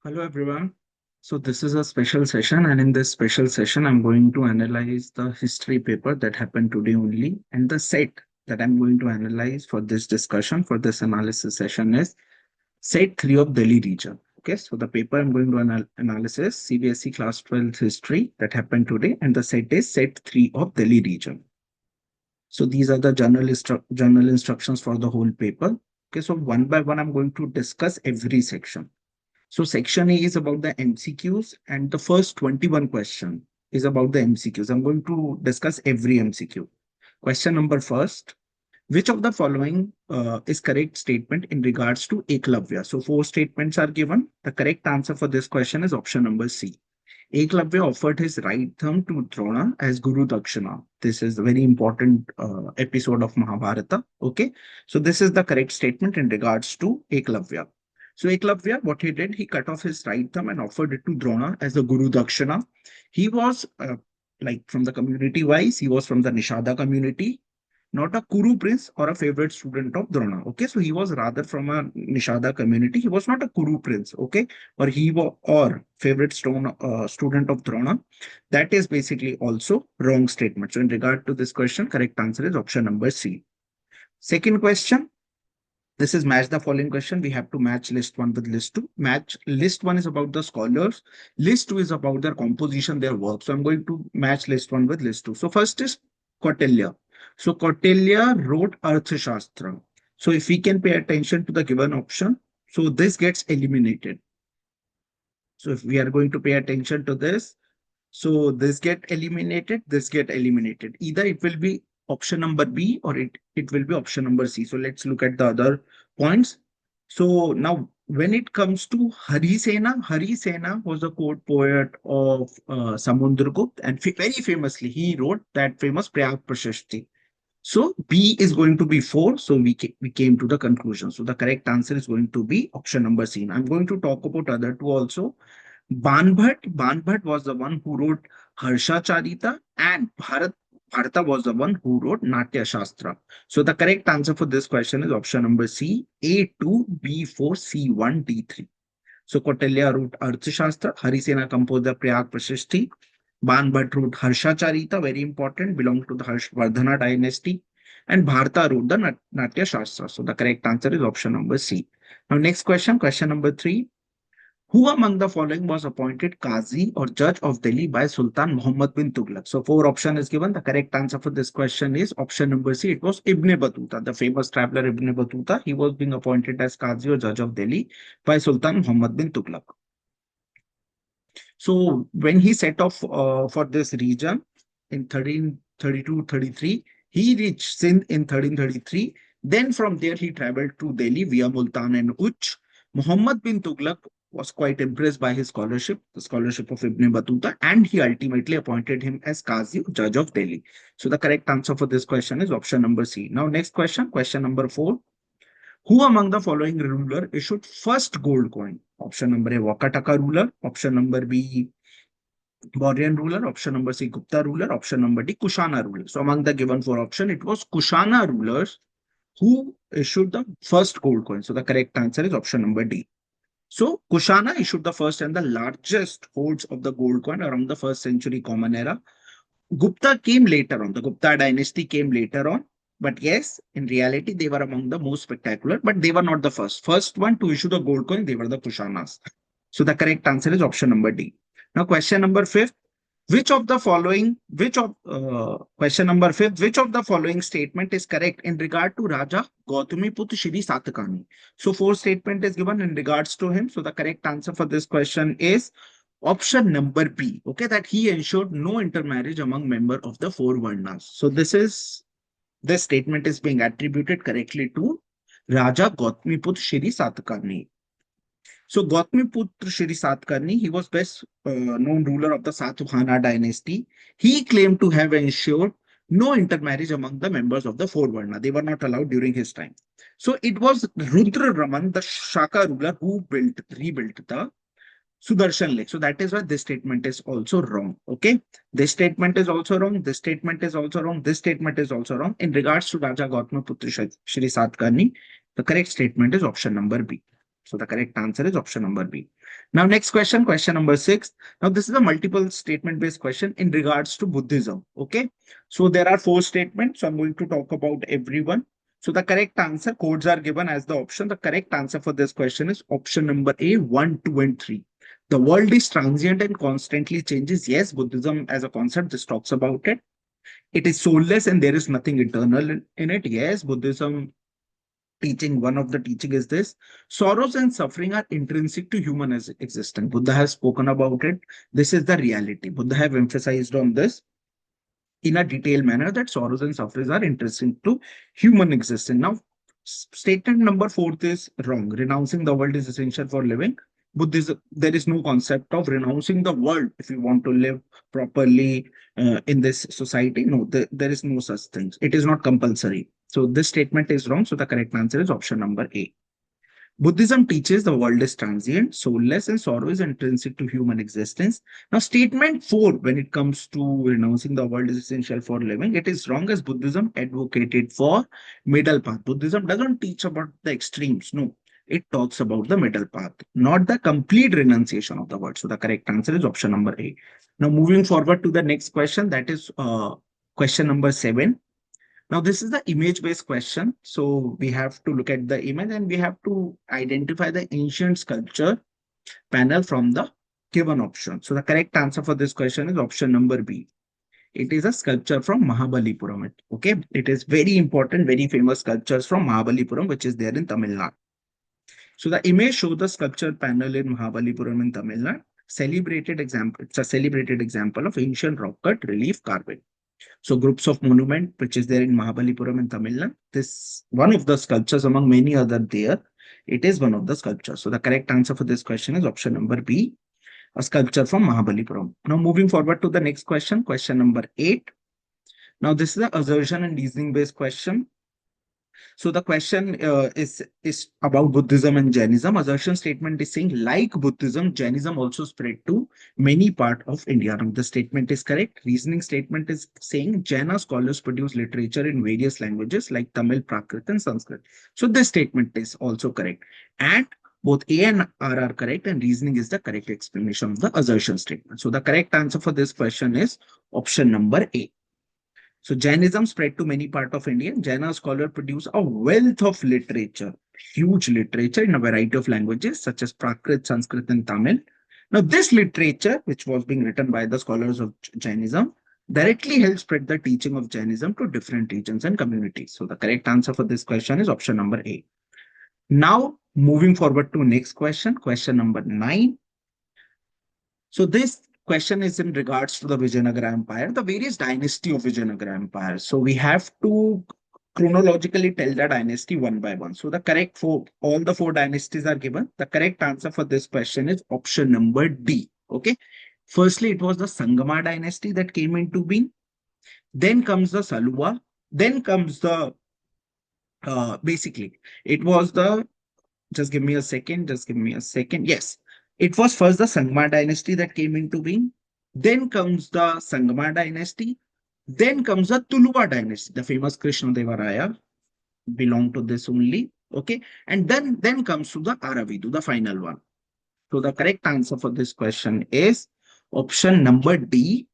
Hello everyone. So this is a special session, and in this special session, I'm going to analyze the history paper that happened today only. And the set that I'm going to analyze for this discussion, for this analysis session is set 3 of Delhi region. Okay, so the paper I'm going to analysis CBSE Class 12 history that happened today, and the set is set 3 of Delhi region. So these are the journal instructions for the whole paper. Okay, so one by one, I'm going to discuss every section. So section A is about the MCQs, and the first 21 question is about the MCQs. I'm going to discuss every MCQ. Question number first, which of the following is correct statement in regards to Eklavya? So four statements are given. The correct answer for this question is option number C. Eklavya offered his right thumb to Drona as Guru Dakshina. This is a very important episode of Mahabharata. Okay, so this is the correct statement in regards to Eklavya. So Eklavya, what he did, he cut off his right thumb and offered it to Drona as a Guru Dakshina. He was like from the community wise, he was from the Nishada community, not a Kuru prince or a favorite student of Drona. Okay, so he was rather from a Nishada community. He was not a Kuru prince. Okay, or he was or favorite student of Drona. That is basically also wrong statement. So in regard to this question, correct answer is option number C. Second question. This is match the following question. We have to match list one with list two. Match list one is about the scholars. List two is about their composition, their work. So I'm going to match list one with list two. So first is Kautilya. So Kautilya wrote Arthashastra. So if we can pay attention to the given option, so this gets eliminated. So if we are going to pay attention to this, so this get eliminated, this get eliminated. Either it will be option number B or it will be option number C. So let's look at the other points. So now when it comes to Hari Sena was the court poet of Samundragupta, and very famously he wrote that famous Prayag Prashasti. So B is going to be 4. So we came to the conclusion. So the correct answer is going to be option number C. I'm going to talk about other two also. Banbhat was the one who wrote Harsha Charita, and Bharata was the one who wrote Natya Shastra. So the correct answer for this question is option number C, A2, B4, C1, D3. So Kautilya wrote Arthashastra, Harisena composed the Prayag Prashasti, Banbhat wrote Harsha Charita, very important, belonged to the Harshvardhana dynasty, and Bharata wrote the Natya Shastra. So the correct answer is option number C. Now next question, question number 3. Who among the following was appointed Qazi or Judge of Delhi by Sultan Muhammad bin Tughlaq? So four option is given. The correct answer for this question is option number C. It was Ibn Battuta, the famous traveler Ibn Battuta. He was being appointed as Qazi or Judge of Delhi by Sultan Muhammad bin Tughlaq. So when he set off for this region in 1332-33, he reached Sindh in 1333. Then from there he traveled to Delhi via Multan and Uch. Muhammad bin Tughlaq was quite impressed by his scholarship, the scholarship of Ibn Battuta, and he ultimately appointed him as Qazi, Judge of Delhi. So the correct answer for this question is option number C. Now next question, question number 4. Who among the following ruler issued first gold coin? Option number A, Vakataka ruler. Option number B, Mauryan ruler. Option number C, Gupta ruler. Option number D, Kushana ruler. So among the given four options, it was Kushana rulers who issued the first gold coin. So the correct answer is option number D. So Kushana issued the first and the largest hoards of the gold coin around the first century Common Era. Gupta came later on. The Gupta dynasty came later on. But yes, in reality, they were among the most spectacular, but they were not the first. First one to issue the gold coin, they were the Kushanas. So the correct answer is option number D. Now, question number 5. Question number 5, which of the following statement is correct in regard to Raja Gautamiputra Shri Satakani? So four statement is given in regards to him. So the correct answer for this question is option number B. Okay, that he ensured no intermarriage among member of the four Varnas. So this statement is being attributed correctly to Raja Gautamiputra Shri Satakani. So Gautamiputra Shri Satkarni, he was best known ruler of the Satavahana dynasty. He claimed to have ensured no intermarriage among the members of the four Varna. They were not allowed during his time. So it was Rudra Raman, the Shaka ruler, who rebuilt the Sudarshan Lake. So that is why this statement is also wrong. Okay. This statement is also wrong. This statement is also wrong. This statement is also wrong. In regards to Raja Gautamiputra Shri Satkarni, the correct statement is option number B. So the correct answer is option number B. Now, next question, question number 6. Now, this is a multiple statement based question in regards to Buddhism. Okay. So there are 4 statements. So I'm going to talk about everyone. So the correct answer, codes are given as the option. The correct answer for this question is option number A, 1, 2, and 3. The world is transient and constantly changes. Yes, Buddhism as a concept, this talks about it. It is soulless and there is nothing eternal in it. Yes, Buddhism teaching, one of the teaching is this: sorrows and suffering are intrinsic to human existence. Buddha has spoken about it. This is the reality. Buddha have emphasized on this in a detailed manner, that sorrows and sufferings are intrinsic to human existence. Now, statement number 4 is wrong. Renouncing the world is essential for living. Buddhism, there is no concept of renouncing the world if you want to live properly in this society. No, there is no such thing. It is not compulsory. So this statement is wrong. So the correct answer is option number A. Buddhism teaches the world is transient, soulless, and sorrow is intrinsic to human existence. Now, statement 4, when it comes to renouncing the world is essential for living, it is wrong, as Buddhism advocated for middle path. Buddhism doesn't teach about the extremes. No, it talks about the middle path, not the complete renunciation of the world. So the correct answer is option number A. Now, moving forward to the next question, that is question number 7. Now, this is the image-based question. So we have to look at the image and we have to identify the ancient sculpture panel from the given option. So the correct answer for this question is option number B. It is a sculpture from Mahabalipuram. Okay, it is very important, very famous sculptures from Mahabalipuram, which is there in Tamil Nadu. So the image shows the sculpture panel in Mahabalipuram in Tamil Nadu. Celebrated example. It's a celebrated example of ancient rock cut relief carving. So groups of monument, which is there in Mahabalipuram in Tamil Nadu. This one of the sculptures among many other there. It is one of the sculptures. So the correct answer for this question is option number B, a sculpture from Mahabalipuram. Now moving forward to the next question, question number 8. Now this is an assertion and reasoning based question. So the question is about Buddhism and Jainism. Assertion statement is saying, like Buddhism, Jainism also spread to many parts of India. Now the statement is correct. Reasoning statement is saying Jaina scholars produce literature in various languages like Tamil, Prakrit, and Sanskrit. So this statement is also correct. And both A and R are correct, and reasoning is the correct explanation of the assertion statement. So the correct answer for this question is option number A. So Jainism spread to many parts of India. Jaina scholars produce a wealth of literature, huge literature in a variety of languages such as Prakrit, Sanskrit, and Tamil. Now, this literature, which was being written by the scholars of Jainism, directly helps spread the teaching of Jainism to different regions and communities. So the correct answer for this question is option number A. Now, moving forward to next question, question number 9. So this question is in regards to the Vijayanagara Empire, the various dynasty of Vijayanagara Empire. So we have to chronologically tell the dynasty one by one. So the correct all the 4 dynasties are given. The correct answer for this question is option number D. Okay. Firstly, it was the Sangama dynasty that came into being. Then comes the Saluva. Then comes the basically it was the, just give me a second. Just give me a second. Yes. It was first the Sangama dynasty that came into being. Then comes the Sangama dynasty. Then comes the Tuluva dynasty. The famous Krishna Deva Raya belonged to this only. Okay. And then comes to the Aravidu, the final one. So the correct answer for this question is option number D,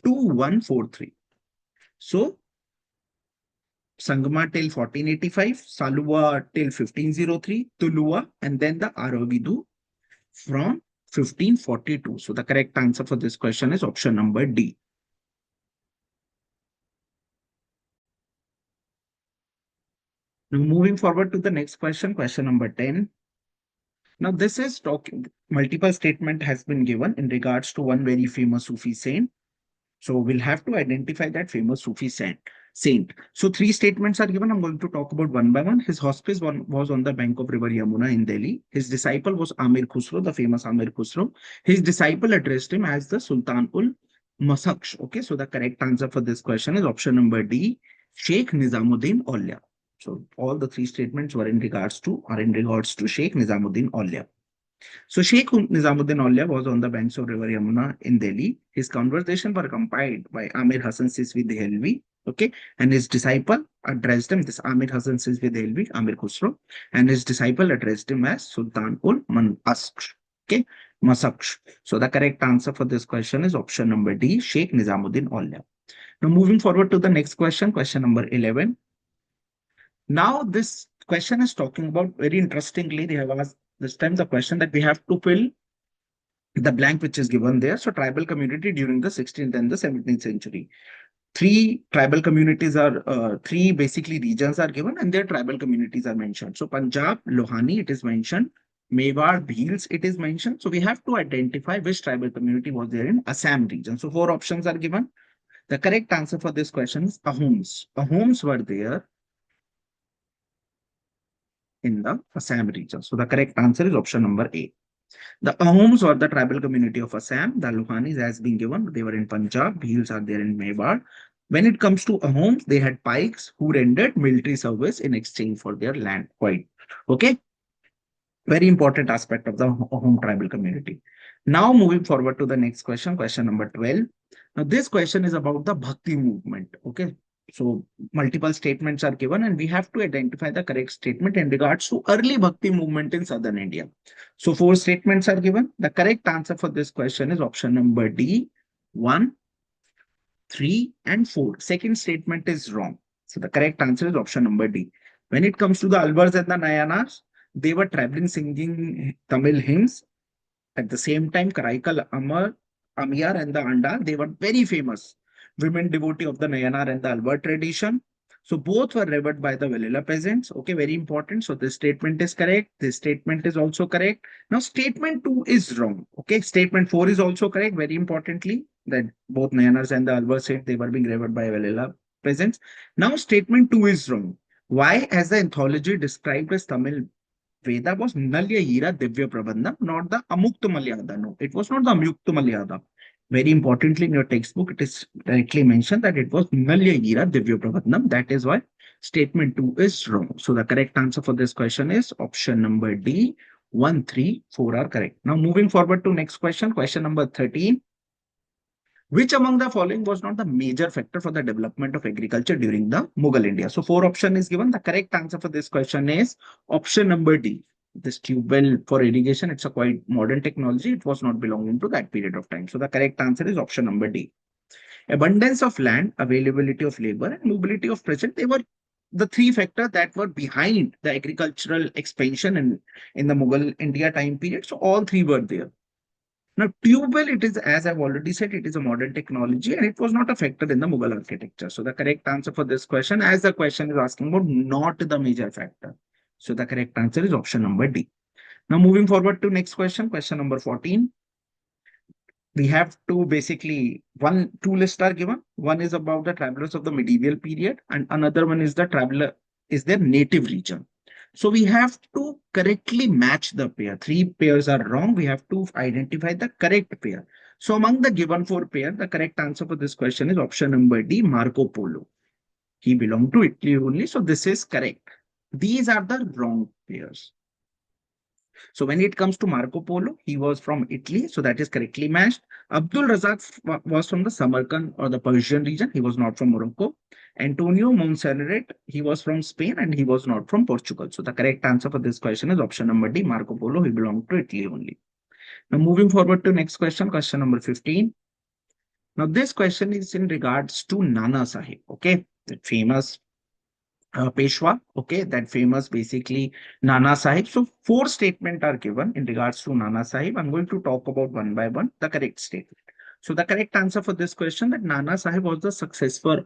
2143. So Sangama till 1485, Saluva till 1503, Tuluva, and then the Aravidu from 1542. So the correct answer for this question is option number D. Now moving forward to the next question, question number 10. Now this is talking, multiple statement has been given in regards to one very famous Sufi saint. So we'll have to identify that famous Sufi saint. So 3 statements are given. I'm going to talk about one by one. His hospice was on the bank of river Yamuna in Delhi. His disciple was Amir Khusro, the famous Amir Khusro. His disciple addressed him as the Sultan ul Masaksh. Okay, so the correct answer for this question is option number D, Sheikh Nizamuddin Aulia. So all the 3 statements are in regards to Sheikh Nizamuddin Aulia. So Sheikh Nizamuddin Aulia was on the banks of river Yamuna in Delhi. His conversations were compiled by Amir Hassan Siswi Dehelvi. Okay, and his disciple addressed him, this Amir Hasan Sizvi Delvi, Amir Khusro, and his disciple addressed him as Sultan ul Manaskt. Okay, Masaksh. So the correct answer for this question is option number D, Sheikh Nizamuddin Aulia. Now moving forward to the next question, question number 11. Now this question is talking about, very interestingly, they have asked this time the question that we have to fill the blank which is given there. So tribal community during the 16th and the 17th century. Three tribal communities are, three basically regions are given and their tribal communities are mentioned. So Punjab, Lohani, it is mentioned. Mewar, Bhils, it is mentioned. So we have to identify which tribal community was there in Assam region. So four options are given. The correct answer for this question is Ahoms. Ahoms were there in the Assam region. So the correct answer is option number A. The Ahoms were the tribal community of Assam. The Lohanis has been given. They were in Punjab. Bhils are there in Mewar. When it comes to Ahoms, they had Pikes who rendered military service in exchange for their land. Quite okay. Very important aspect of the Ahom tribal community. Now moving forward to the next question, question number 12. Now this question is about the Bhakti movement. Okay. So multiple statements are given and we have to identify the correct statement in regards to early Bhakti movement in southern India. So four statements are given. The correct answer for this question is option number D, 1, 3, and 4. Second statement is wrong. So the correct answer is option number D. When it comes to the Alvars and the Nayanars, they were traveling singing Tamil hymns. At the same time, Karaikal Amar, Amiyar and the Andal, they were very famous women devotee of the Nayanar and the Alvar tradition. So both were revered by the Velila peasants. Okay, very important. So this statement is correct. This statement is also correct. Now statement 2 is wrong. Okay, statement 4 is also correct. Very importantly, that both Nayanars and the Alvar said they were being revered by Velila peasants. Now statement 2 is wrong. Why? As the anthology described as Tamil Veda was Nalya Hira Divya Prabandham, not the Amukta Malyada. No, it was not the Amukta Malyada. Very importantly, in your textbook, it is directly mentioned that it was Nalya Hira Divya Prabandham. That is why statement 2 is wrong. So the correct answer for this question is option number D. 1, 3, 4 are correct. Now moving forward to next question, question number 13. Which among the following was not the major factor for the development of agriculture during the Mughal India? So four option is given. The correct answer for this question is option number D. This tube well for irrigation, it's a quite modern technology. It was not belonging to that period of time. So the correct answer is option number D. Abundance of land, availability of labor, and mobility of present. They were the three factors that were behind the agricultural expansion in the Mughal India time period. So all three were there. Now, tube well, it is, as I've already said, it is a modern technology and it was not a factor in the Mughal architecture. So the correct answer for this question, as the question is asking about, not the major factor. So the correct answer is option number D. Now moving forward to next question, question number 14. We have to basically, two lists are given. One is about the travelers of the medieval period and another one is the traveler is their native region. So we have to correctly match the pair. Three pairs are wrong. We have to identify the correct pair. So among the given four pair, the correct answer for this question is option number D, Marco Polo. He belonged to Italy only. So this is correct. These are the wrong pairs. So when it comes to Marco Polo, he was from Italy. So that is correctly matched. Abdul Razak was from the Samarkand or the Persian region. He was not from Morocco. Antonio Monserrat, he was from Spain and he was not from Portugal. So the correct answer for this question is option number D, Marco Polo. He belonged to Italy only. Now moving forward to next question, question number 15. Now this question is in regards to Nana Sahib, okay, the famous Peshwa, okay, that famous basically Nana Sahib. So four statements are given in regards to Nana Sahib. I'm going to talk about one by one the correct statement. So the correct answer for this question, that Nana Sahib was the successor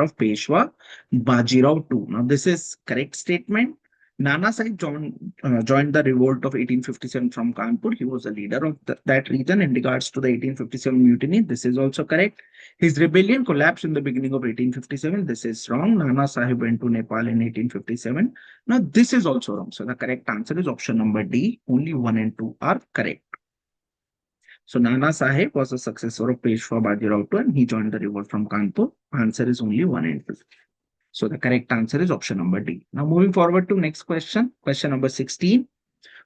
of Peshwa Bajirao II. Now this is correct statement. Nana Sahib joined the revolt of 1857 from Kanpur. He was the leader of that region in regards to the 1857 mutiny. This is also correct. His rebellion collapsed in the beginning of 1857. This is wrong. Nana Sahib went to Nepal in 1857. Now, this is also wrong. So, the correct answer is option number D. Only 1 and 2 are correct. So, Nana Sahib was a successor of Peshwa Bajirao II and he joined the revolt from Kanpur. Answer is only 1 and 2. So, the correct answer is option number D. Now, moving forward to next question. Question number 16.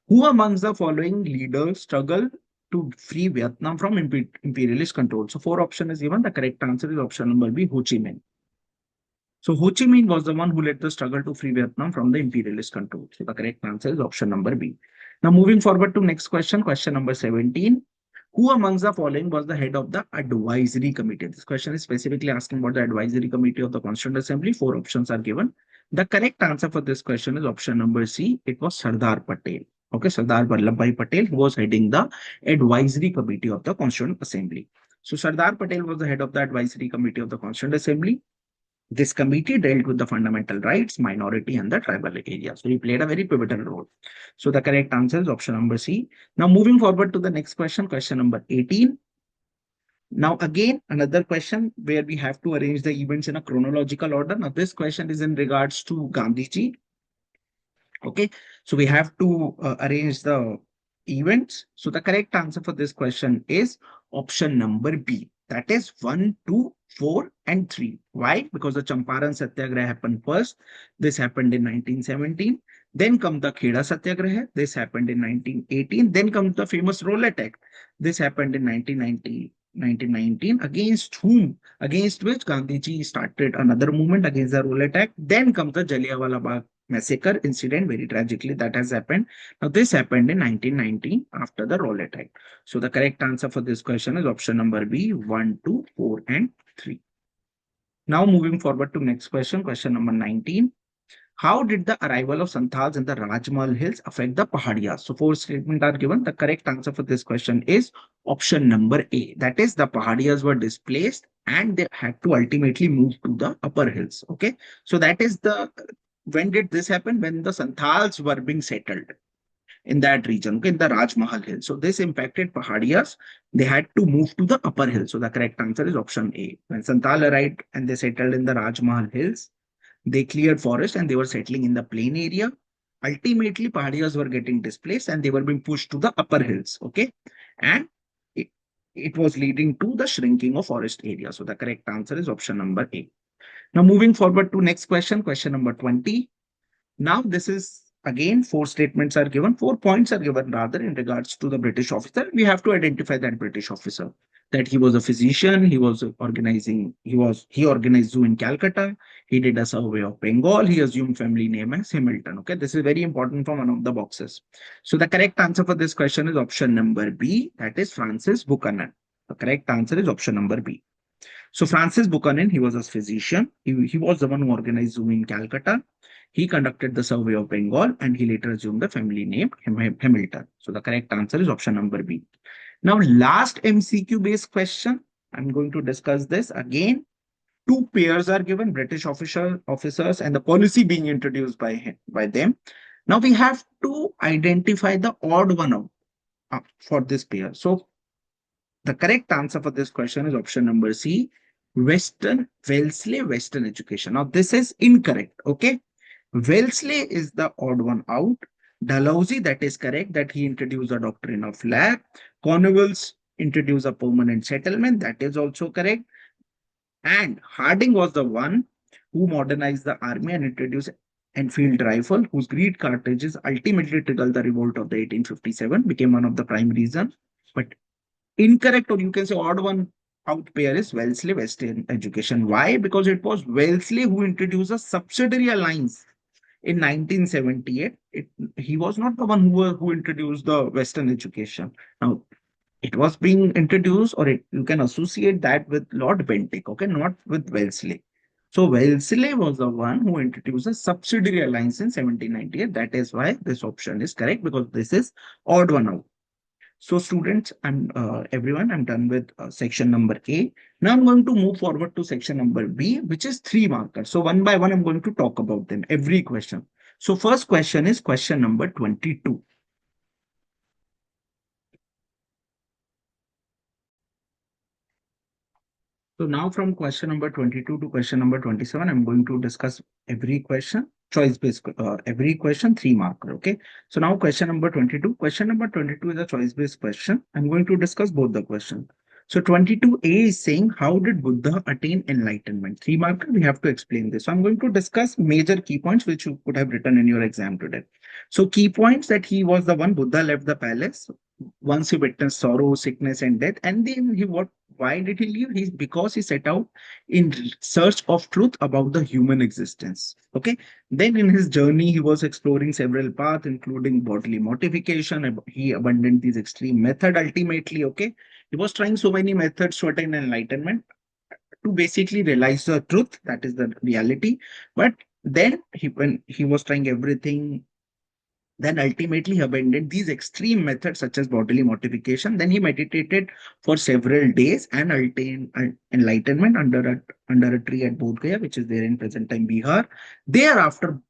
Who amongst the following leaders struggled to free Vietnam from imperialist control? So four option is given. The correct answer is option number B, Ho Chi Minh. So Ho Chi Minh was the one who led the struggle to free Vietnam from the imperialist control. So the correct answer is option number B. Now moving forward to next question, question number 17. Who amongst the following was the head of the advisory committee? This question is specifically asking about the advisory committee of the Constituent Assembly. Four options are given. The correct answer for this question is option number C. It was Sardar Patel. Okay, Sardar Vallabhbhai Patel, who was heading the advisory committee of the Constituent Assembly. So Sardar Patel was the head of the advisory committee of the Constituent Assembly. This committee dealt with the fundamental rights, minority, and the tribal areas. So he played a very pivotal role. So the correct answer is option number C. Now moving forward to the next question, question number 18. Now again, another question where we have to arrange the events in a chronological order. Now this question is in regards to Gandhiji. Okay, so we have to arrange the events. So the correct answer for this question is option number B. That is 1, 2, 4, and 3. Why? Because the Champaran Satyagraha happened first. This happened in 1917. Then comes the Kheda Satyagraha. This happened in 1918. Then comes the famous Rowlatt Act. This happened in 1919. Against whom? Against which Gandhiji started another movement against the Rowlatt Act. Then comes the Jallianwala Bagh massacre incident, very tragically, that has happened. Now, this happened in 1919 after the Rowlatt Act. So, the correct answer for this question is option number B, 1, 2, 4, and 3. Now, moving forward to next question, question number 19. How did the arrival of Santals in the Rajmahal Hills affect the Pahadiyas? So, four statements are given. The correct answer for this question is option number A. That is, the Pahadiyas were displaced and they had to ultimately move to the upper hills. Okay. So, that is the when did this happen? When the Santals were being settled in that region, okay, in the Rajmahal Hills. So this impacted Pahadiyas. They had to move to the upper hill. So the correct answer is option A. When Santal arrived and they settled in the Rajmahal Hills, they cleared forest and they were settling in the plain area. Ultimately, Pahadiyas were getting displaced and they were being pushed to the upper hills. Okay. And it was leading to the shrinking of forest area. So the correct answer is option number A. Now, moving forward to next question, question number 20. Now, this is again, four statements are given, 4 points are given rather in regards to the British officer. We have to identify that British officer, that he was a physician, he organized zoo in Calcutta, he did a survey of Bengal, he assumed family name as Hamilton. Okay, this is very important for one of the boxes. So the correct answer for this question is option number B, that is Francis Buchanan. The correct answer is option number B. So Francis Buchanan, he was a physician. He was the one who organized zoo in Calcutta. He conducted the survey of Bengal and he later assumed the family name Hamilton. So the correct answer is option number B. Now, last MCQ based question. I'm going to discuss this again. Two pairs are given, British officers and the policy being introduced by them. Now we have to identify the odd one out for this pair. So the correct answer for this question is option number C, Wellesley Western Education. Now this is incorrect. Okay. Wellesley is the odd one out. Dalhousie, that is correct, that he introduced the doctrine of lab. Cornwallis introduced a permanent settlement. That is also correct. And Harding was the one who modernized the army and introduced Enfield rifle, whose great cartridges ultimately triggered the revolt of the 1857, became one of the prime reasons. But incorrect, or you can say odd one out pair, is Wellesley Western Education. Why? Because it was Wellesley who introduced a subsidiary alliance in 1978. He was not the one who introduced the Western education. Now, it was being introduced, or you can associate that with Lord Bentinck, okay, not with Wellesley. So Wellesley was the one who introduced a subsidiary alliance in 1798. That is why this option is correct, because this is odd one out. So students and everyone, I'm done with section number A. Now I'm going to move forward to section number B, which is 3 markers. So one by one, I'm going to talk about them, every question. So first question is question number 22. So now from question number 22 to question number 27, I'm going to discuss every question, choice-based, every question, 3 marker, okay? So now question number 22. Question number 22 is a choice-based question. I'm going to discuss both the questions. So 22A is saying, how did Buddha attain enlightenment? 3 marker, we have to explain this. So I'm going to discuss major key points which you could have written in your exam today. So key points, that he was the one, Buddha left the palace once he witnessed sorrow, sickness, and death. And then he what? Why did he leave? He's because he set out in search of truth about the human existence. Okay. Then in his journey, he was exploring several paths, including bodily mortification. He abandoned these extreme method ultimately. Okay. He was trying so many methods to attain enlightenment, to basically realize the truth, that is the reality. But then when he was trying everything, then ultimately he abandoned these extreme methods such as bodily mortification. Then he meditated for several days and attained enlightenment under a tree at Bodh Gaya, which is there in present time Bihar. Thereafter,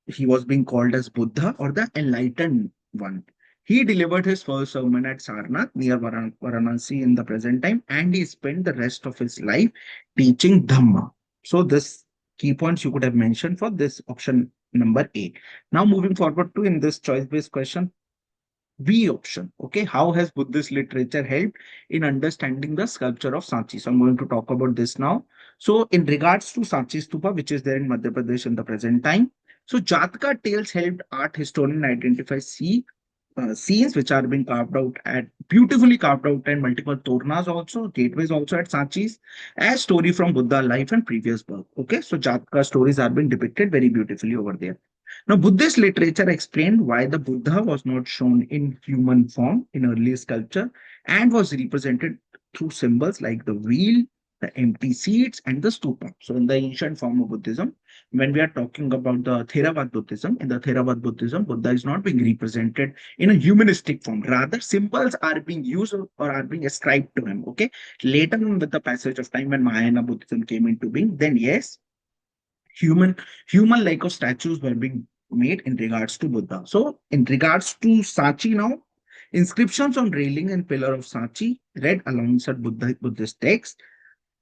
he was being called as Buddha or the enlightened one. He delivered his first sermon at Sarnath near Varanasi in the present time, and he spent the rest of his life teaching Dhamma. So, this key points you could have mentioned for this option number A. Now, moving forward to in this choice-based question, B option. Okay, how has Buddhist literature helped in understanding the sculpture of Sanchi? So I'm going to talk about this now. So in regards to Sanchi Stupa, which is there in Madhya Pradesh in the present time, so Jataka tales helped art historian identify scenes which are being carved out at beautifully carved out and multiple tornas also, gateways also at Sanchis as story from Buddha life and previous birth. Okay, so Jataka stories are being depicted very beautifully over there. Now, Buddhist literature explained why the Buddha was not shown in human form in early sculpture and was represented through symbols like the wheel, the empty seats, and the stupa. So, in the ancient form of Buddhism, when we are talking about the Theravada Buddhism, in the Theravada Buddhism, Buddha is not being represented in a humanistic form. Rather, symbols are being used or are being ascribed to him. Okay. Later on, with the passage of time, when Mahayana Buddhism came into being, then yes, human human like of statues were being made in regards to Buddha. So in regards to Sachi now, inscriptions on railing and pillar of Sachi read alongside Buddhist text.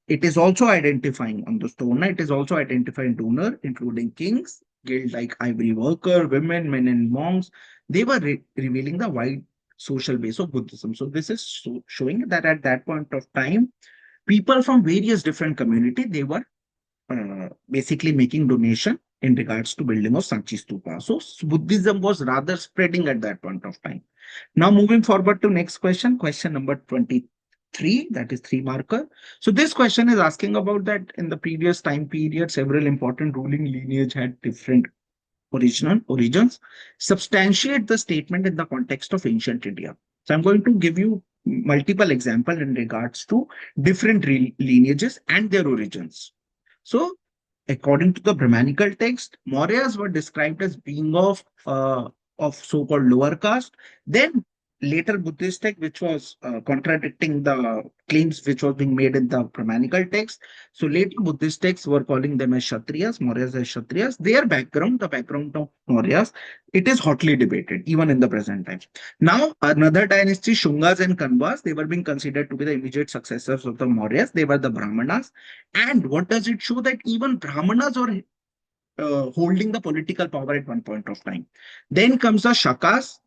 It is also identifying on the stone. It is also identifying donor, including kings, guild like ivory worker, women, men, and monks. They were revealing the wide social base of Buddhism. So this is showing that at that point of time, people from various different community they were basically making donation in regards to building of Sanchi Stupa. So Buddhism was rather spreading at that point of time. Now moving forward to next question, question number 23, that is 3 marker. So this question is asking about that in the previous time period, several important ruling lineage had different origins, substantiate the statement in the context of ancient India. So I'm going to give you multiple examples in regards to different lineages and their origins. So, according to the Brahmanical text, Mauryas were described as being of so-called lower caste. Then later Buddhist text, which was contradicting the claims which was being made in the Brahmanical text. So later Buddhist texts were calling them as Kshatriyas, Mauryas as Kshatriyas. Their background, the background of Mauryas, it is hotly debated even in the present time. Now, another dynasty, Shungas and Kanvas, they were being considered to be the immediate successors of the Mauryas. They were the Brahmanas. And what does it show? That even Brahmanas were holding the political power at one point of time. Then comes the Shakas.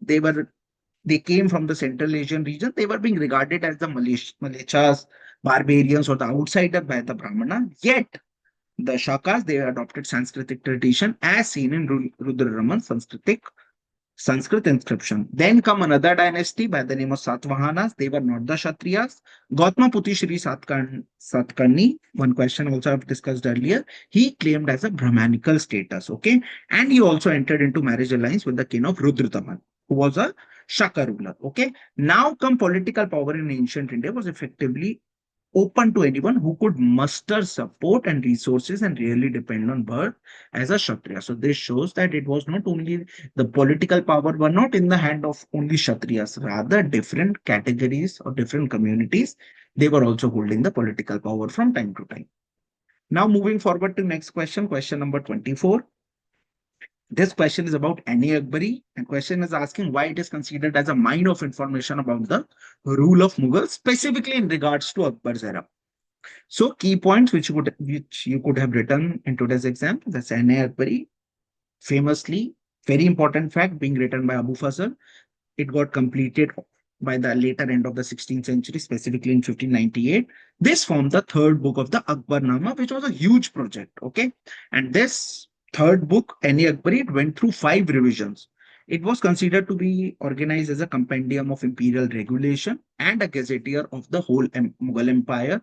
They came from the Central Asian region. They were being regarded as the Malechas, barbarians, or the outsider by the Brahmana. Yet the Shakas, they adopted Sanskritic tradition as seen in Rudra Raman Sanskrit inscription. Then come another dynasty by the name of Satvahanas. They were not the Kshatriyas. Gautama Puti Shri Satkarni, one question also I've discussed earlier, he claimed as a Brahmanical status, okay? And he also entered into marriage alliance with the king of Rudrataman, who was a Shaka ruler, okay? Now come political power in ancient India was effectively open to anyone who could muster support and resources and really depend on birth as a Kshatriya. So this shows that it was not only the political power were not in the hand of only Kshatriyas, rather different categories or different communities, they were also holding the political power from time to time. Now moving forward to next question, question number 24. This question is about Annie Akbari, and question is asking why it is considered as a mine of information about the rule of Mughals, specifically in regards to Akbar's era. So key points which you could have written in today's exam. That's Annie Akbari, famously, very important fact, being written by Abu Fazl. It got completed by the later end of the 16th century, specifically in 1598. This formed the third book of the Akbarnama, which was a huge project. Okay, and this third book, Annie Akbari, it went through 5 revisions. It was considered to be organized as a compendium of imperial regulation and a gazetteer of the whole Mughal Empire.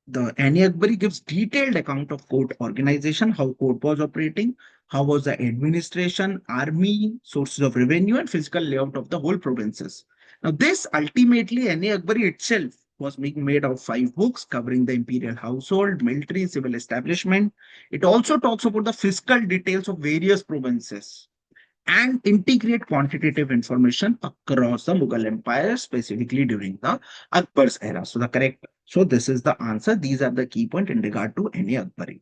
The Annie Akbari gives detailed account of court organization, how court was operating, how was the administration, army, sources of revenue, and physical layout of the whole provinces. Now, this ultimately, Annie Akbari itself was being made of 5 books covering the imperial household, military, civil establishment. It also talks about the fiscal details of various provinces and integrate quantitative information across the Mughal Empire, specifically during the Akbar's era. So the correct, so this is the answer. These are the key points in regard to any Akbari.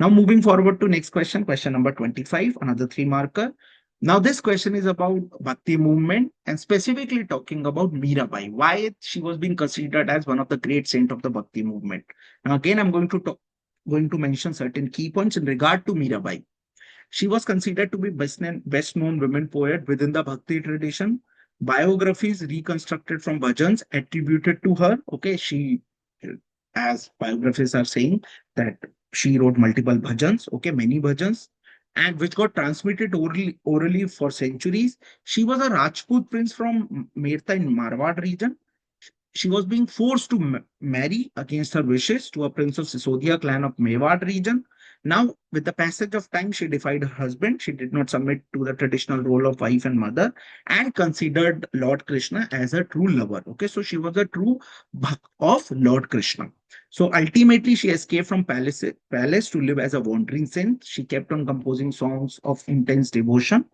Now moving forward to next question, question number 25, another 3 marker. Now this question is about Bhakti movement and specifically talking about Mirabai, why she was being considered as one of the great saint of the Bhakti movement. Now again, I'm going to mention certain key points in regard to Mirabai. She was considered to be best known women poet within the Bhakti tradition. Biographies reconstructed from bhajans attributed to her. Okay, she, as biographies are saying, that she wrote multiple bhajans, okay, many bhajans, and which got transmitted orally for centuries. She was a Rajput prince from Merta in Marwad region. She was being forced to marry against her wishes to a prince of Sisodia clan of Mewad region. Now, with the passage of time, she defied her husband. She did not submit to the traditional role of wife and mother and considered Lord Krishna as a true lover. Okay, so she was a true bhakt of Lord Krishna. So ultimately, she escaped from palace to live as a wandering saint. She kept on composing songs of intense devotion.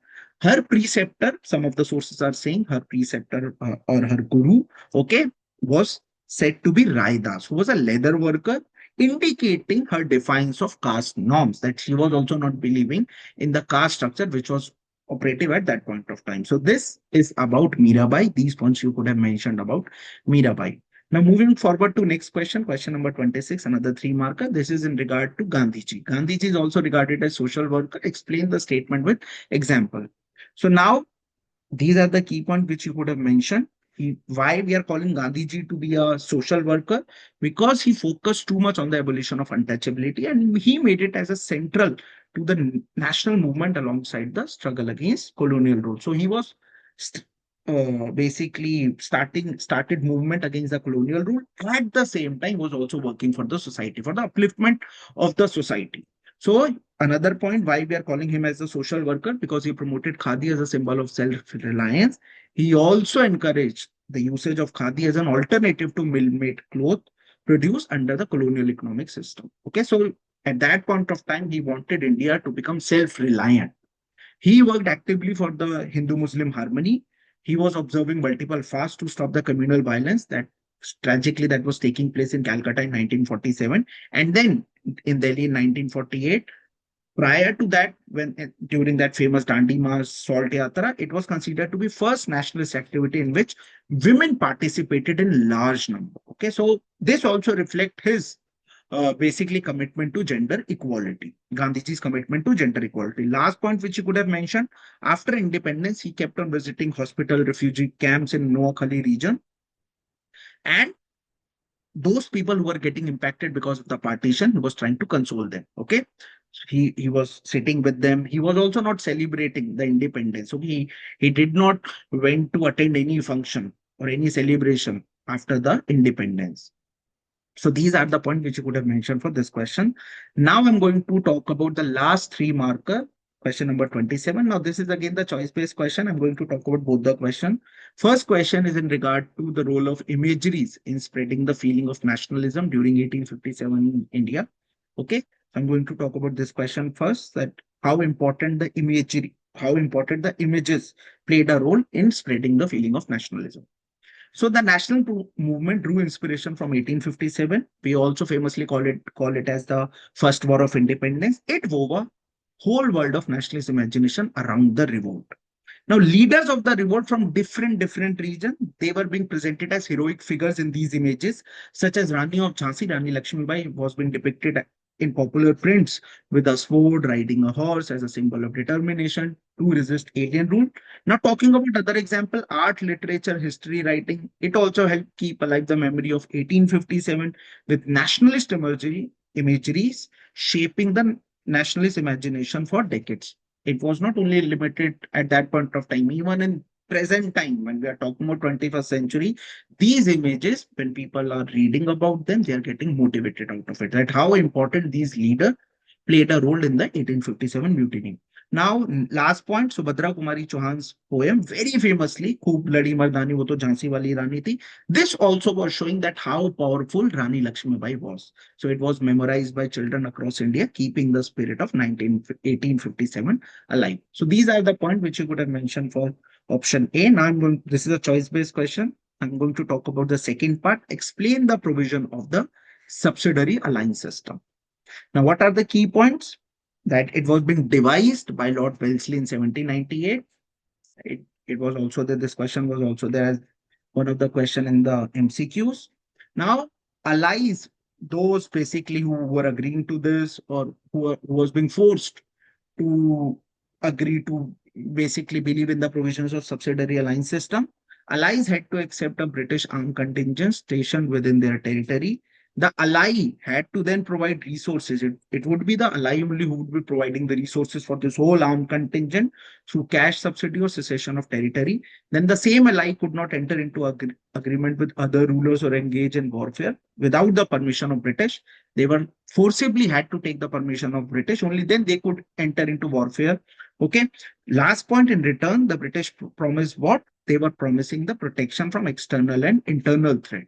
Her preceptor, some of the sources are saying her preceptor or her guru, okay, was said to be Raidas, who was a leather worker, indicating her defiance of caste norms, that she was also not believing in the caste structure which was operative at that point of time. So this is about Mirabai. These points you could have mentioned about Mirabai. Now moving forward to next question, question number 26, another 3 marker. This is in regard to Gandhiji. Gandhiji is also regarded as social worker. Explain the statement with example. So now these are the key points which you could have mentioned. Why we are calling Gandhiji to be a social worker? Because he focused too much on the abolition of untouchability and he made it as a central to the national movement alongside the struggle against colonial rule. So he was basically started movement against the colonial rule. At the same time, was also working for the society, for the upliftment of the society. So another point why we are calling him as a social worker, because he promoted khadi as a symbol of self-reliance. He also encouraged the usage of khadi as an alternative to mill-made cloth produced under the colonial economic system. Okay, so at that point of time, he wanted India to become self-reliant. He worked actively for the Hindu-Muslim harmony. He was observing multiple fasts to stop the communal violence that tragically that was taking place in Calcutta in 1947, and then in Delhi in 1948. Prior to that, when during that famous Dandi March Salt Yatra, it was considered to be first nationalist activity in which women participated in large number. Okay, so this also reflect his basically commitment to gender equality. Gandhiji's commitment to gender equality. Last point which you could have mentioned, after independence, he kept on visiting hospital refugee camps in Noakhali region, and those people who were getting impacted because of the partition, he was trying to console them. Okay. He was sitting with them. He was also not celebrating the independence. So he did not went to attend any function or any celebration after the independence. So these are the points which you could have mentioned for this question. Now I'm going to talk about the last 3 marker, question number 27. Now this is again the choice-based question. I'm going to talk about both the question. First question is in regard to the role of imageries in spreading the feeling of nationalism during 1857 in India. Okay, I'm going to talk about this question first, that how important the imagery, how important the images played a role in spreading the feeling of nationalism. So the national movement drew inspiration from 1857. We also famously call it as the first war of independence. It wove a whole world of nationalist imagination around the revolt. Now, leaders of the revolt from different regions, they were being presented as heroic figures in these images, such as Rani of Jhansi, Rani Lakshmibai was being depicted in popular prints with a sword riding a horse as a symbol of determination to resist alien rule. Now, talking about other example, art, literature, history, writing, it also helped keep alive the memory of 1857 with nationalist imageries shaping the nationalist imagination for decades. It was not only limited at that point of time, even in present time, when we are talking about 21st century, these images, when people are reading about them, they are getting motivated out of it. That how important these leaders played a role in the 1857 mutiny. Now, last point, Subhadra Kumari Chauhan's poem, very famously, Khoob Ladi Mardani, wo to Jhansi wali Rani thi. This also was showing that how powerful Rani Lakshmibai was. So it was memorized by children across India, keeping the spirit of 1857 alive. So these are the points which you could have mentioned for option A. Now this is a choice-based question. I'm going to talk about the second part, explain the provision of the subsidiary alliance system. Now, what are the key points? That it was being devised by Lord Wellesley in 1798. It was also there, this question was also there as one of the question in the MCQs. Now, allies, those basically who were agreeing to this or who was being forced to agree to basically believe in the provisions of subsidiary alliance system. Allies had to accept a British armed contingent stationed within their territory. The ally had to then provide resources. It would be the ally only who would be providing the resources for this whole armed contingent through cash subsidy or cessation of territory. Then the same ally could not enter into agreement with other rulers or engage in warfare without the permission of British. They were forcibly had to take the permission of British. Only then they could enter into warfare. Okay. Last point, in return, the British promised what? They were promising the protection from external and internal threat.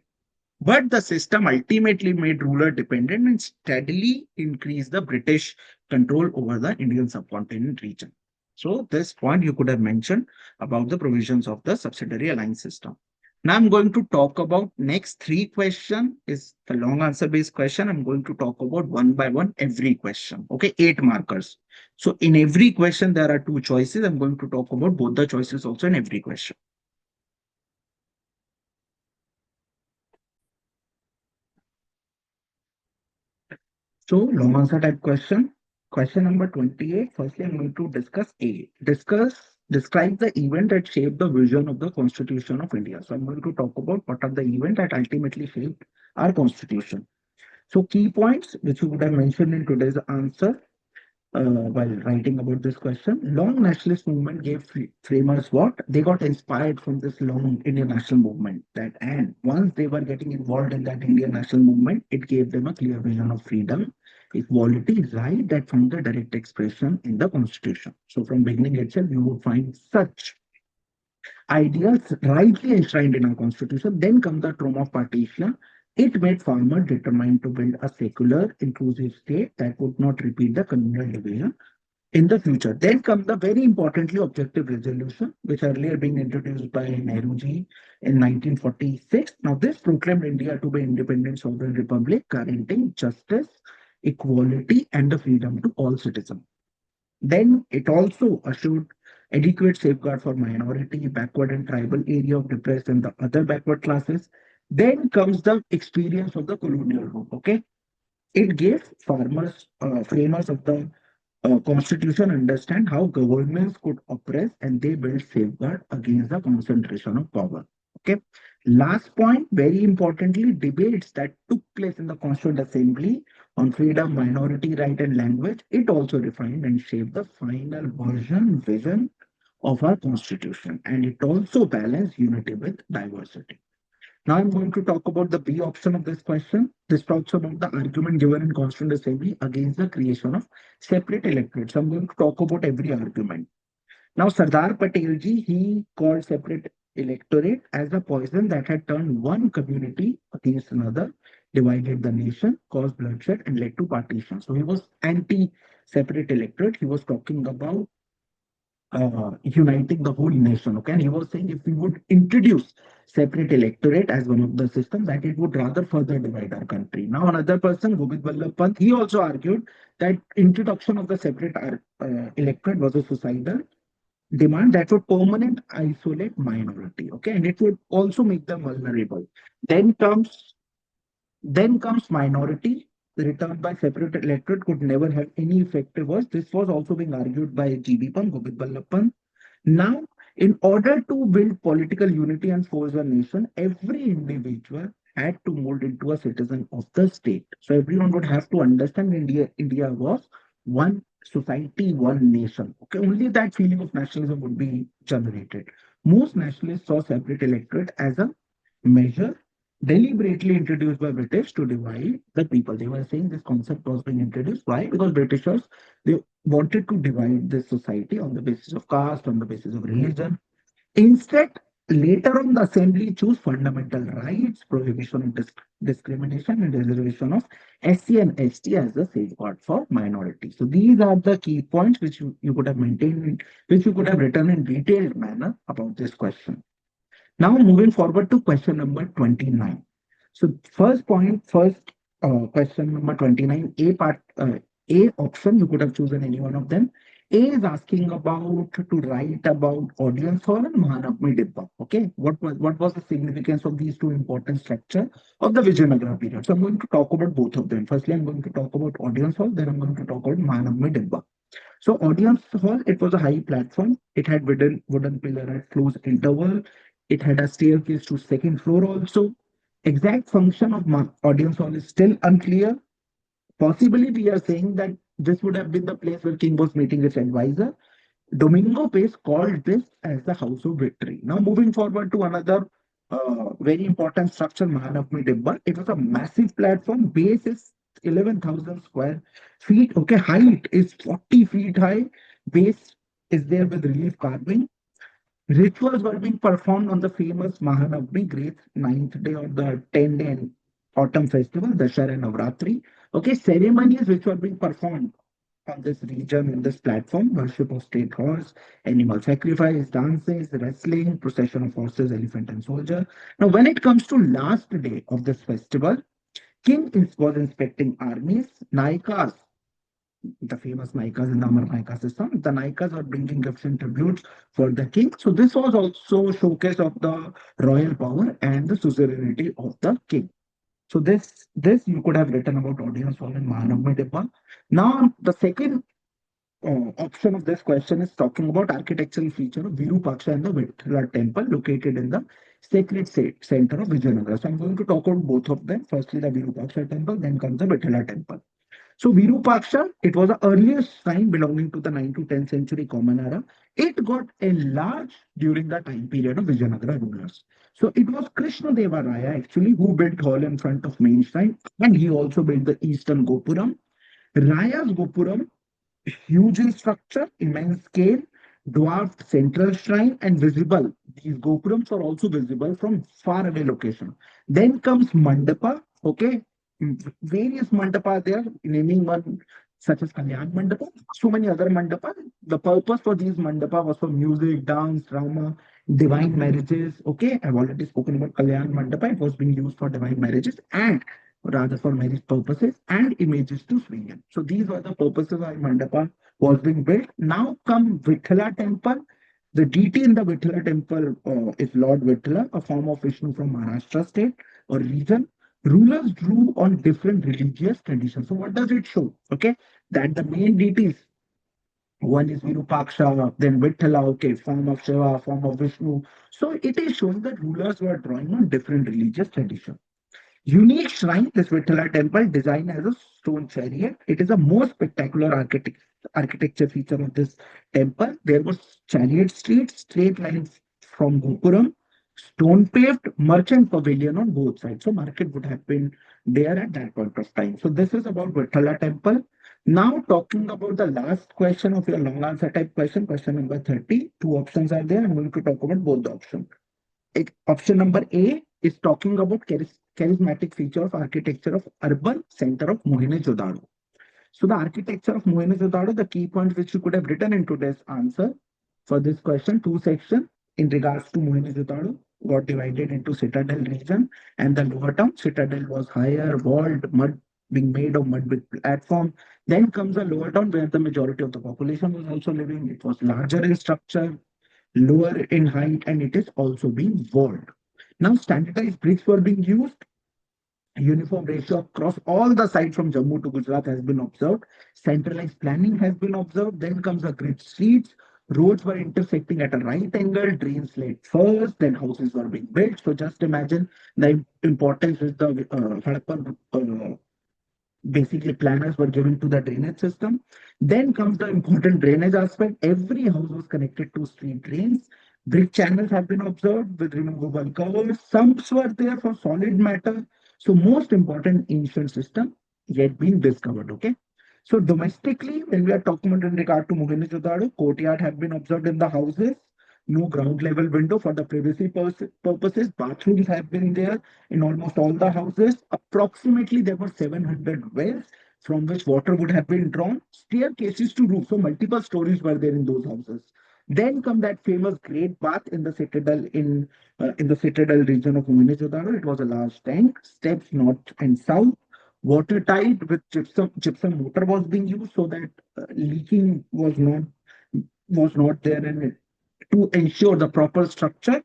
But the system ultimately made ruler dependent and steadily increased the British control over the Indian subcontinent region. So this point you could have mentioned about the provisions of the subsidiary alliance system. Now I'm going to talk about next three question is the long answer based question. I'm going to talk about one by one every question. Okay, 8 markers. So in every question there are two choices. I'm going to talk about both the choices also in every question. So long answer type question. Question number 28. Firstly, I'm going to discuss A. Describe the event that shaped the vision of the Constitution of India. So I'm going to talk about what are the events that ultimately shaped our Constitution. So key points which you would have mentioned in today's answer while writing about this question. Long nationalist movement gave framers what? They got inspired from this long Indian national movement. That and once they were getting involved in that Indian national movement, it gave them a clear vision of freedom, equality, right that found the direct expression in the constitution. So from beginning itself, you would find such ideas rightly enshrined in our constitution. Then comes the trauma of partition. It made farmers determined to build a secular, inclusive state that would not repeat the communal division in the future. Then comes the very importantly objective resolution, which earlier being introduced by Nehruji in 1946. Now, this proclaimed India to be independent sovereign republic, guaranteeing justice, equality, and the freedom to all citizens. Then it also assured adequate safeguard for minority, backward and tribal area of depressed and the other backward classes. Then comes the experience of the colonial rule. Okay, it gave farmers, framers of the constitution understand how governments could oppress and they build safeguard against the concentration of power. Okay. Last point, very importantly, debates that took place in the Constituent Assembly on freedom, minority right, and language. It also refined and shaped the final vision of our constitution, and it also balanced unity with diversity. Now I'm going to talk about the B option of this question. This talks about the argument given in Constituent Assembly against the creation of separate electorates. I'm going to talk about every argument. Now Sardar Patel ji, he called separate electorate as a poison that had turned one community against another, divided the nation, caused bloodshed, and led to partition. So he was anti-separate electorate. He was talking about uniting the whole nation. Okay, and he was saying if we would introduce separate electorate as one of the systems, that it would rather further divide our country. Now, another person, Govind Vallabh Pant, he also argued that introduction of the separate electorate was a suicidal demand that would permanent isolate minority. Okay, and it would also make them vulnerable. Then comes then comes minority. The return by separate electorate could never have any effective voice. This was also being argued by GB Pant, Govind Vallabh Pant. Now, in order to build political unity and force a nation, every individual had to mold into a citizen of the state. So everyone would have to understand India was one society, one nation. Okay, only that feeling of nationalism would be generated. Most nationalists saw separate electorate as a measure deliberately introduced by British to divide the people. They were saying this concept was being introduced. Why? Because Britishers, they wanted to divide this society on the basis of caste, on the basis of religion. Instead, later on, the assembly chose fundamental rights, prohibition of discrimination, and reservation of SC and ST as the safeguard for minorities. So these are the key points which you could have maintained, which you could have written in detailed manner about this question. Now moving forward to question number 29. So first point, first question number 29, A option, you could have chosen any one of them. A is asking about to write about audience hall and Mahanapmi Dibba. Okay, what was the significance of these two important structure of the Vijayanagara period? So I'm going to talk about both of them. Firstly, I'm going to talk about audience hall, then I'm going to talk about Mahanapmi Dibba. So audience hall, it was a high platform. It had wooden pillar at close interval. It had a staircase to second floor also. Exact function of audience hall is still unclear. Possibly, we are saying that this would have been the place where king was meeting his advisor. Domingo Pace called this as the House of Victory. Now, moving forward to another very important structure, Mahanapmi Dibba. It was a massive platform. Base is 11,000 square feet. Okay, height is 40 feet high. Base is there with relief carving. Rituals were being performed on the famous Mahanavami, great ninth day of the 10-day autumn festival, Dashara and Navratri. Okay, ceremonies which were being performed on this region, in this platform, worship of state horse, animal sacrifice, dances, wrestling, procession of horses, elephant, and soldier. Now, when it comes to last day of this festival, was inspecting armies, Naikas, the famous Naikas in the Amar Naika system. The Naikas are bringing gifts and tributes for the king. So this was also showcase of the royal power and the suzerainty of the king. So this you could have written about audience hall and Mahanavami Dibba. Now the second option of this question is talking about architectural feature of Virupaksha and the Vithala temple located in the sacred center of Vijayanagara. So I'm going to talk about both of them. Firstly, the Virupaksha temple, then comes the Vithala temple. So Virupaksha, it was the earliest shrine belonging to the 9th to 10th century Common Era. It got enlarged during the time period of Vijayanagara rulers. So it was Krishna Deva Raya actually who built hall in front of main shrine, and he also built the eastern Gopuram. Raya's Gopuram, huge in structure, immense scale, dwarfed central shrine, and visible. These gopurams are also visible from far away location. Then comes Mandapa. Okay, various mandapa there, naming one such as Kalyan Mandapa, so many other mandapa. The purpose for these mandapa was for music, dance, drama, divine marriages. Okay, I've already spoken about Kalyan Mandapa. It was being used for divine marriages and rather for marriage purposes and images to swing in. So these were the purposes why mandapa was being built. Now come Vithala temple. The deity in the Vithala temple is Lord Vithala, a form of Vishnu from Maharashtra state or region. Rulers drew on different religious traditions. So what does it show? Okay, that the main deities, one is Virupaksha, then Vithala, okay, form of Shiva, form of Vishnu. So it is showing that rulers were drawing on different religious traditions. Unique shrine, this Vithala temple, designed as a stone chariot. It is the most spectacular architecture feature of this temple. There was chariot streets, straight lines from Gopuram, stone paved, merchant pavilion on both sides. So market would have been there at that point of time. So this is about Vithala temple. Now talking about the last question of your long answer type question, question number 30. Two options are there. I'm going to talk about both the options. Option number A is talking about charismatic feature of architecture of urban center of Mohenjo-daro. So the architecture of Mohenjo-daro, the key points which you could have written into this answer for this question, two sections in regards to Mohenjo-daro got divided into citadel region and the lower town. Citadel was higher, walled, mud being made of mud with platform. Then comes the lower town where the majority of the population was also living. It was larger in structure, lower in height, and it is also being walled. Now, standardized bricks were being used. Uniform ratio across all the sites from Jammu to Gujarat has been observed. Centralized planning has been observed. Then comes the grid streets. Roads were intersecting at a right angle. Drains laid first. Then houses were being built. So just imagine the importance which the Harappan basically planners were given to the drainage system. Then comes the important drainage aspect. Every house was connected to street drains. Brick channels have been observed with removable covers. Sumps were there for solid matter. So most important ancient system yet being discovered. Okay. So domestically, when we are talking about in regard to Mohenjo-daro, courtyard have been observed in the houses. No ground level window for the privacy purposes. Bathrooms have been there in almost all the houses. Approximately there were 700 wells from which water would have been drawn. Staircases to roof. So multiple stories were there in those houses. Then come that famous great bath in the citadel in the citadel region of Mohenjo-daro. It was a large tank. Steps north and south. Watertight with gypsum mortar was being used so that leaking was not there in it. To ensure the proper structure,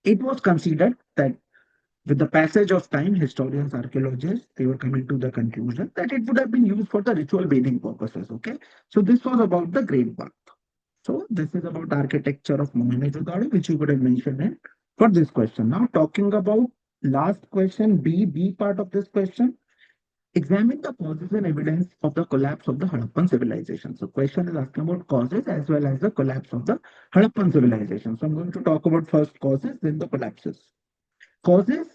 it was considered that with the passage of time, historians, archaeologists, they were coming to the conclusion that it would have been used for the ritual bathing purposes. Okay, so this was about the Great Bath. So this is about architecture of Mohenjo-daro, which you could have mentioned in for this question. Now talking about last question, B part of this question. Examine the causes and evidence of the collapse of the Harappan civilization. So question is asking about causes as well as the collapse of the Harappan civilization. So I'm going to talk about first causes, then the collapses. Causes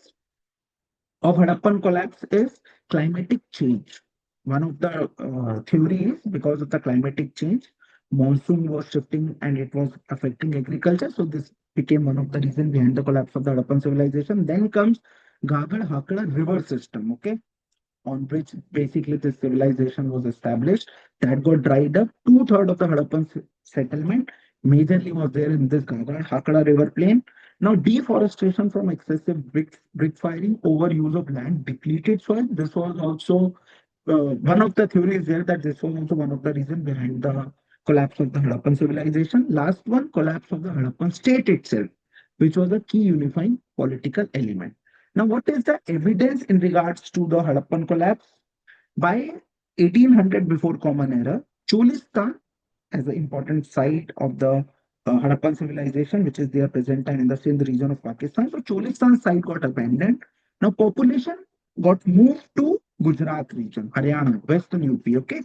of Harappan collapse is climatic change. One of the theories, because of the climatic change, monsoon was shifting and it was affecting agriculture. So this became one of the reasons behind the collapse of the Harappan civilization. Then comes Gagar Hakra river system. Okay, on which basically this civilization was established, that got dried up. Two-thirds of the Harappan settlement majorly was there in this Gagar Hakra river plain. Now, deforestation from excessive brick firing, overuse of land, depleted soil. This was also one of the theories there that this was also one of the reasons behind the collapse of the Harappan civilization. Last one, collapse of the Harappan state itself, which was a key unifying political element. Now, what is the evidence in regards to the Harappan collapse? By 1800 before Common Era, Cholistan, as an important site of the Harappan civilization, which is there present time in the Sindh region of Pakistan. So Cholistan site got abandoned. Now population got moved to Gujarat region, Haryana, Western UP. Okay.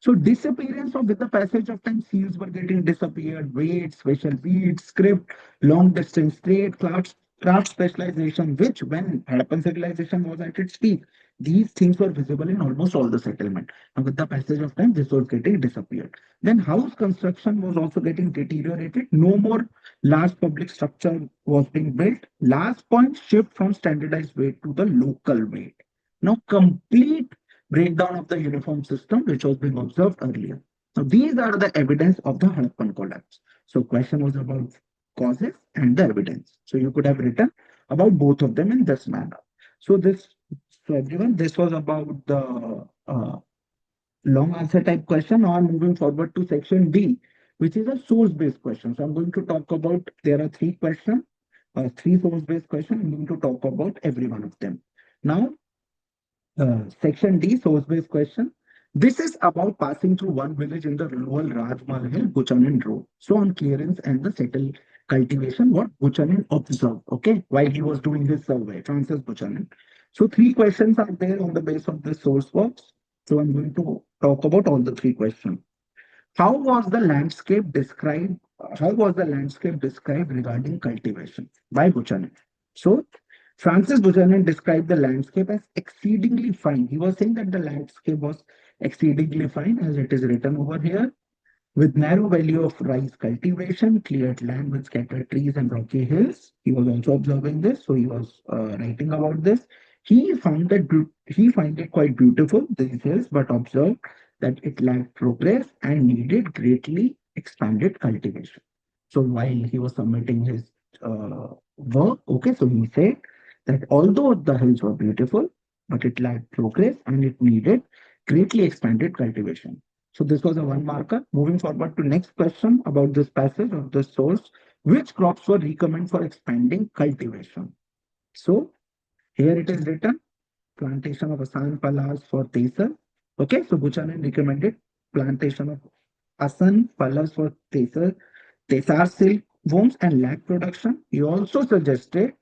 So disappearance of with the passage of time, seals were getting disappeared, weight, special beads, script, long distance trade, craft specialization, which when Harappan civilization was at its peak, these things were visible in almost all the settlement. And with the passage of time, this was getting disappeared. Then house construction was also getting deteriorated. No more large public structure was being built. Last point, shift from standardized weight to the local weight. Now complete breakdown of the uniform system, which was being observed earlier. Now these are the evidence of the Harappan collapse. So question was about causes and the evidence. So you could have written about both of them in this manner. So this, so everyone, this was about the long answer type question. Now I'm moving forward to section D, which is a source-based question. So I'm going to talk about, there are three questions, three source-based questions. I'm going to talk about every one of them. Now, section D, source-based question. This is about passing through one village in the rural Rajmal Hill, Buchanan Road. So on clearance and the settle cultivation, what Buchanan observed, okay, while he was doing his survey, Francis Buchanan. So three questions are there on the base of this source box. So I'm going to talk about all the three questions. How was the landscape described? How was the landscape described regarding cultivation by Buchanan? So Francis Buchanan described the landscape as exceedingly fine. He was saying that the landscape was exceedingly fine, as it is written over here, with narrow valley of rice cultivation, cleared land with scattered trees and rocky hills. He was also observing this, so he was writing about this. He found it quite beautiful, these hills, but observed that it lacked progress and needed greatly expanded cultivation. So while he was submitting his work, okay, so he said that although the hills were beautiful, but it lacked progress and it needed greatly expanded cultivation. So this was a one marker. Moving forward to next question about this passage of the source. Which crops were recommended for expanding cultivation? So here it is written, plantation of Asan Palas for Tesar. Okay, so Buchanan recommended plantation of Asan Palas for Tesar silk worms and lag production. He also suggested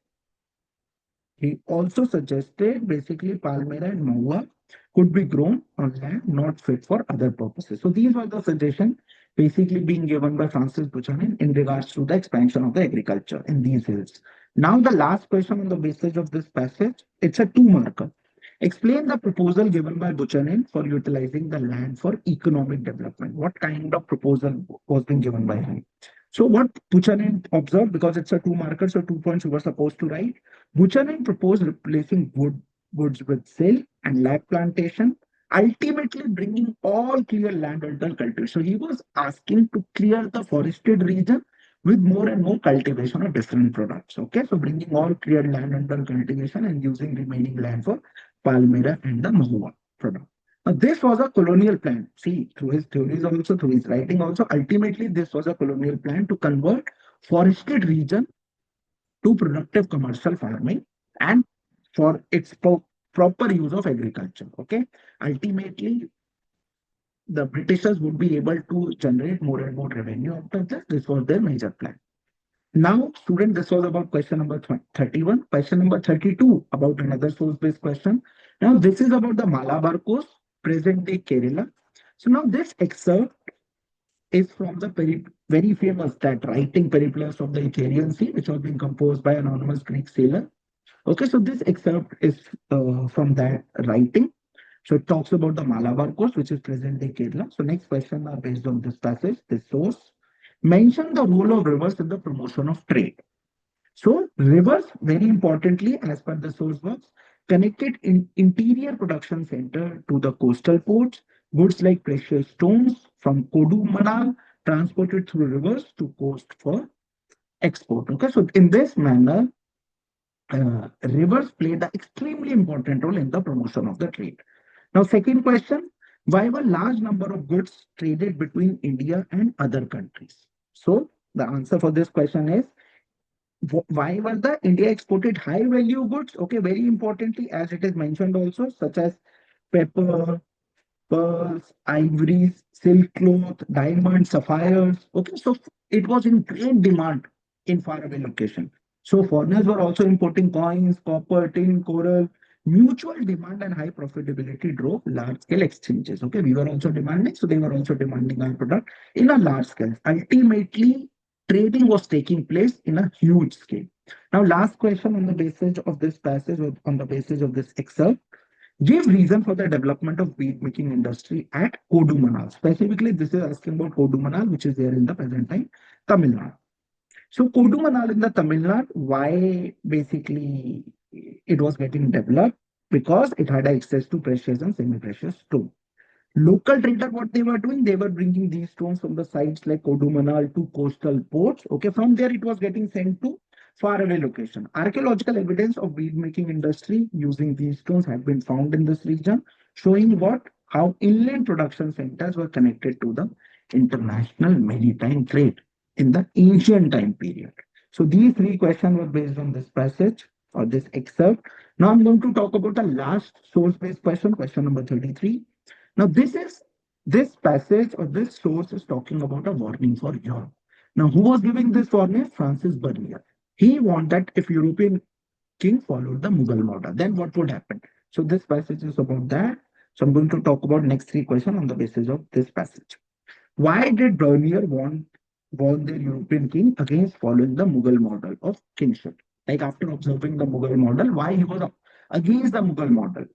basically Palmyra and Mahua could be grown on land not fit for other purposes. So these were the suggestions basically being given by Francis Buchanan in regards to the expansion of the agriculture in these hills. Now the last question on the basis of this passage, it's a two-marker. Explain the proposal given by Buchanan for utilizing the land for economic development. What kind of proposal was being given by him? So what Buchanan observed, because it's a two marker, so 2 points you were supposed to write. Buchanan proposed replacing woods with silk and lag plantation, ultimately bringing all clear land under cultivation. So he was asking to clear the forested region with more and more cultivation of different products. Okay, so bringing all cleared land under cultivation and using remaining land for palmyra and the mahua product. Now, this was a colonial plan. See, through his theories also, through his writing also, ultimately this was a colonial plan to convert forested region to productive commercial farming and for its proper use of agriculture. Okay, ultimately the Britishers would be able to generate more and more revenue out of this. This was their major plan. Now, student, this was about question number 31. Question number 32 about another source-based question. Now, this is about the Malabar Coast, present-day Kerala. So now this excerpt is from the very famous that writing Periplus of the Icarian Sea, which was being composed by an anonymous Greek sailor. Okay, so this excerpt is from that writing. So it talks about the Malabar Coast, which is present-day Kerala. So next question are based on this passage, this source. Mention the role of rivers in the promotion of trade. So rivers, very importantly, as per the source works, connected in interior production center to the coastal ports. Goods like precious stones from Kodu Manal transported through rivers to coast for export. Okay, so in this manner, rivers played an extremely important role in the promotion of the trade. Now, second question, why were large number of goods traded between India and other countries? So the answer for this question is, why were the India exported high value goods? Okay, very importantly, as it is mentioned also, such as pepper, pearls, ivories, silk cloth, diamonds, sapphires. Okay, so it was in great demand in faraway location. So foreigners were also importing coins, copper, tin, coral. Mutual demand and high profitability drove large scale exchanges. Okay, we were also demanding, so they were also demanding our product in a large scale. Ultimately, trading was taking place in a huge scale. Now, last question on the basis of this passage or on the basis of this excerpt. Give reason for the development of bead making industry at Kodumanal. Specifically, this is asking about Kodumanal, which is there in the present time, Tamil Nadu. So Kodumanal in the Tamil Nadu, why basically it was getting developed? Because it had access to precious and semi-precious stone. Local trader, what they were doing, they were bringing these stones from the sites like Kodumanal to coastal ports. Okay, from there it was getting sent to faraway location. Archaeological evidence of bead making industry using these stones had been found in this region, showing what how inland production centers were connected to the international maritime trade in the ancient time period. So these three questions were based on this passage or this excerpt. Now I'm going to talk about the last source-based question, question number 33. Now, this passage or this source is talking about a warning for Europe. Now, who was giving this warning? Francis Bernier. He warned that if European king followed the Mughal model, then what would happen? So this passage is about that. So I'm going to talk about next three questions on the basis of this passage. Why did Bernier warn the European king against following the Mughal model of kingship? Like after observing the Mughal model, why he was against the Mughal model?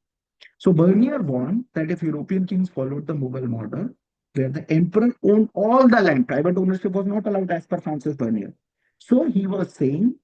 So Bernier warned that if European kings followed the Mughal model, where the emperor owned all the land, private ownership was not allowed as per Francis Bernier. So he was saying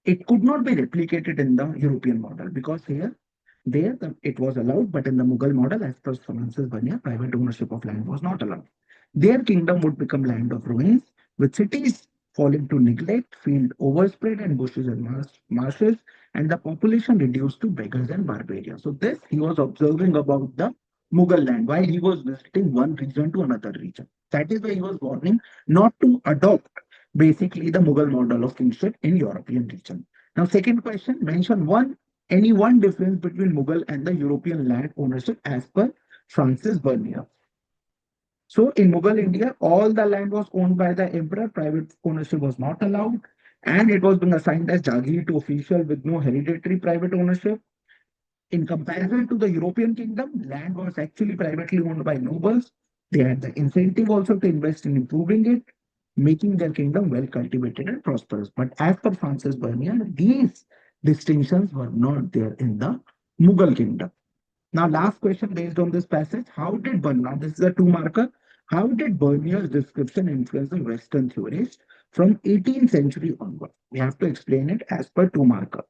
it could not be replicated in the European model because it was allowed, but in the Mughal model, as per Francis Bernier, private ownership of land was not allowed. Their kingdom would become land of ruins, with cities falling to neglect, field overspread, and bushes and marshes, and the population reduced to beggars and barbarians. So this he was observing about the Mughal land while he was visiting one region to another region. That is why he was warning not to adopt basically the Mughal model of kingship in European region. Now, second question, mention any one difference between Mughal and the European land ownership as per Francis Bernier. So in Mughal India, all the land was owned by the emperor, private ownership was not allowed, and it was being assigned as Jagir to official with no hereditary private ownership. In comparison to the European kingdom, land was actually privately owned by nobles. They had the incentive also to invest in improving it, making their kingdom well cultivated and prosperous. But as per Francis Bernier, these distinctions were not there in the Mughal kingdom. Now, last question based on this passage. How did Bernier, this is a two marker, how did Bernier's description influence the Western theorists from 18th century onward? We have to explain it as per two marker.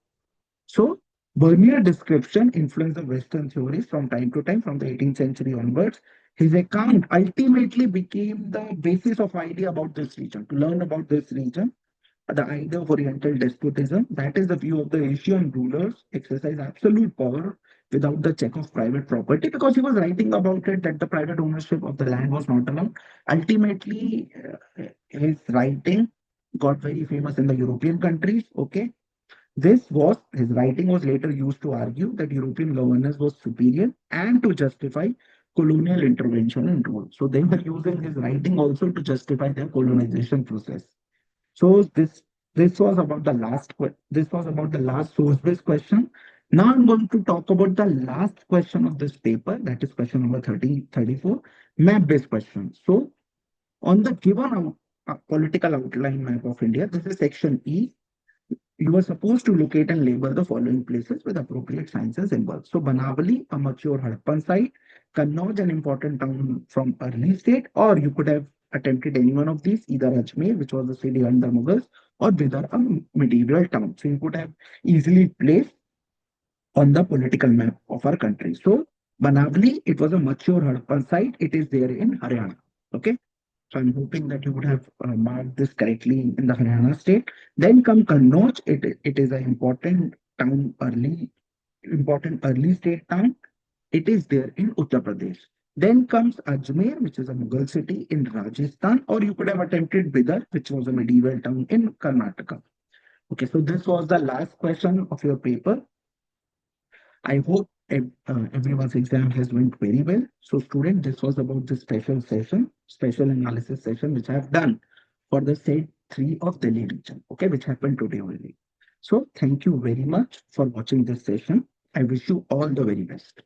So, Bernier description influenced the Western theories from time to time from the 18th century onwards. His account ultimately became the basis of idea about this region. To learn about this region, the idea of Oriental despotism, that is the view of the Asian rulers exercise absolute power without the check of private property, because he was writing about it that the private ownership of the land was not allowed. Ultimately, his writing got very famous in the European countries. Okay, his writing was later used to argue that European governance was superior and to justify colonial intervention and rule. So they were using his writing also to justify their colonization process. So this was about the this was about the last source-based question. Now I'm going to talk about the last question of this paper, that is question number 34, map-based question. So on the given political outline map of India, this is section E. You are supposed to locate and label the following places with appropriate signs and symbols. So Banavali, a mature Harappan site, Kannauj, an important town from early state, or you could have attempted any one of these, either Ajmer, which was the city under Mughals, or Bidar, a medieval town. So you could have easily placed on the political map of our country. So Banavali, it was a mature Harappan site. It is there in Haryana. Okay. So I'm hoping that you would have marked this correctly in the Haryana state. Then come Kannauj. It is an important early state town. It is there in Uttar Pradesh. Then comes Ajmer, which is a Mughal city in Rajasthan, or you could have attempted Bidar, which was a medieval town in Karnataka. Okay, so this was the last question of your paper. I hope everyone's exam has went very well. So student, this was about the special analysis session, which I have done for the set 3 of Delhi region, okay, which happened today only. So thank you very much for watching this session. I wish you all the very best.